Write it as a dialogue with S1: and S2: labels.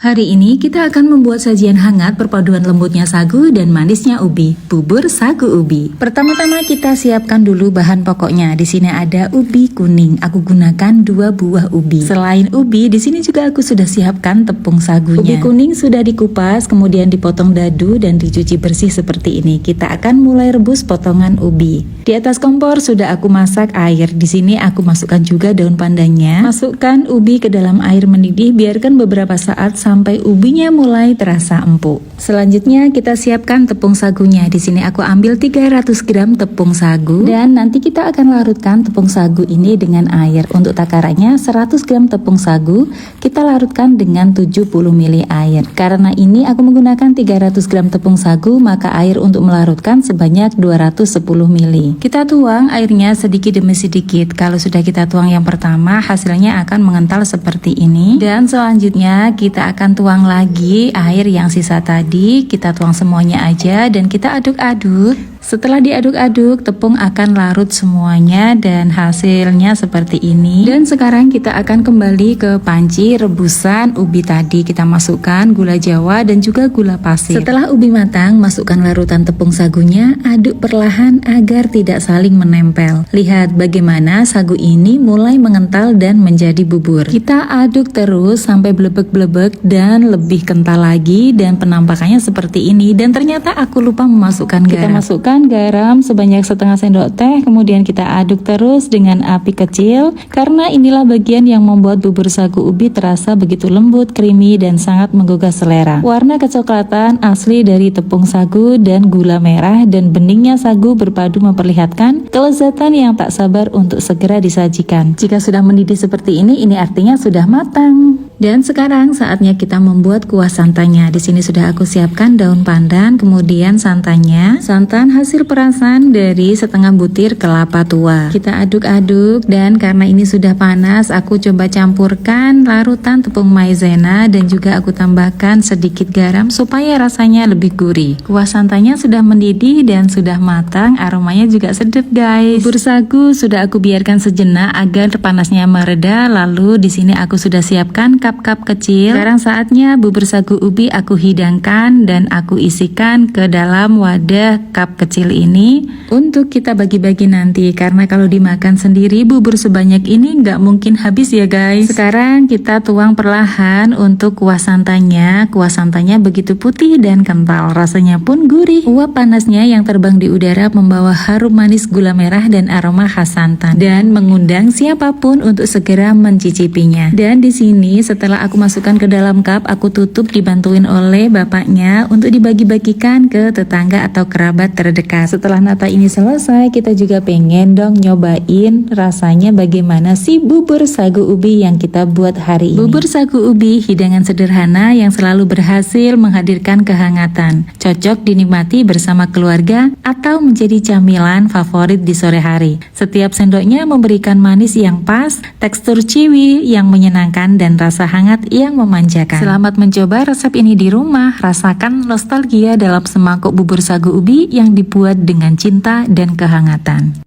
S1: Hari ini kita akan membuat sajian hangat perpaduan lembutnya sagu dan manisnya ubi, bubur sagu ubi. Pertama-tama kita siapkan dulu bahan pokoknya. Di sini ada ubi kuning. Aku gunakan 2 buah ubi. Selain ubi, di sini juga aku sudah siapkan tepung sagunya. Ubi kuning sudah dikupas, kemudian dipotong dadu dan dicuci bersih seperti ini. Kita akan mulai rebus potongan ubi. Di atas kompor sudah aku masak air. Di sini aku masukkan juga daun pandannya. Masukkan ubi ke dalam air mendidih, biarkan beberapa saat sampai ubinya mulai terasa empuk. Selanjutnya kita siapkan tepung sagunya. Di sini aku ambil 300 gram tepung sagu dan nanti kita akan larutkan tepung sagu ini dengan air. Untuk takarannya 100 gram tepung sagu kita larutkan dengan 70 ml air. Karena ini aku menggunakan 300 gram tepung sagu, maka air untuk melarutkan sebanyak 210 ml. Kita tuang airnya sedikit demi sedikit. Kalau sudah kita tuang yang pertama, hasilnya akan mengental seperti ini. Dan selanjutnya kita akan tuang lagi air yang sisa tadi. Kita tuang semuanya aja dan kita aduk-aduk. Setelah diaduk-aduk, tepung akan larut semuanya dan hasilnya seperti ini. Dan sekarang kita akan kembali ke panci rebusan ubi tadi. Kita masukkan gula jawa dan juga gula pasir. Setelah ubi matang, masukkan larutan tepung sagunya, aduk perlahan agar tidak saling menempel. Lihat bagaimana sagu ini mulai mengental dan menjadi bubur. Kita aduk terus sampai blebek-blebek dan lebih kental lagi dan penampakannya seperti ini. Dan ternyata aku lupa memasukkan garam. Kita masukkan garam sebanyak setengah sendok teh, kemudian kita aduk terus dengan api kecil karena inilah bagian yang membuat bubur sagu ubi terasa begitu lembut, creamy dan sangat menggugah selera. Warna kecoklatan asli dari tepung sagu dan gula merah dan beningnya sagu berpadu memperlihatkan kelezatan yang tak sabar untuk segera disajikan. Jika sudah mendidih seperti ini artinya sudah matang. Dan sekarang saatnya kita membuat kuah santannya. Di sini sudah aku siapkan daun pandan, kemudian santannya. Santan hasil perasan dari setengah butir kelapa tua. Kita aduk-aduk dan karena ini sudah panas, aku coba campurkan larutan tepung maizena dan juga aku tambahkan sedikit garam supaya rasanya lebih gurih. Kuah santannya sudah mendidih dan sudah matang, aromanya juga sedap guys. Bubur sagu sudah aku biarkan sejenak agar panasnya mereda. Lalu di sini aku sudah siapkan cup-cup kecil. Sekarang saatnya bubur sagu ubi aku hidangkan dan aku isikan ke dalam wadah cup kecil ini untuk kita bagi-bagi nanti, karena kalau dimakan sendiri bubur sebanyak ini nggak mungkin habis ya guys. Sekarang kita tuang perlahan untuk kuah santannya. Kuah santannya begitu putih dan kental, rasanya pun gurih. Uap panasnya yang terbang di udara membawa harum manis gula merah dan aroma khas santan dan mengundang siapapun untuk segera mencicipinya. Dan di sini setelah aku masukkan ke dalam cup, aku tutup dibantuin oleh bapaknya untuk dibagi-bagikan ke tetangga atau kerabat terdekat. Setelah nata ini selesai, kita juga pengen dong nyobain rasanya bagaimana sih bubur sagu ubi yang kita buat hari ini. Bubur sagu ubi hidangan sederhana yang selalu berhasil menghadirkan kehangatan. Cocok dinikmati bersama keluarga atau menjadi camilan favorit di sore hari. Setiap sendoknya memberikan manis yang pas, tekstur chewy yang menyenangkan dan rasa hangat yang memanjakan. Selamat mencoba resep ini di rumah. Rasakan nostalgia dalam semangkuk bubur sagu ubi yang dibuat dengan cinta dan kehangatan.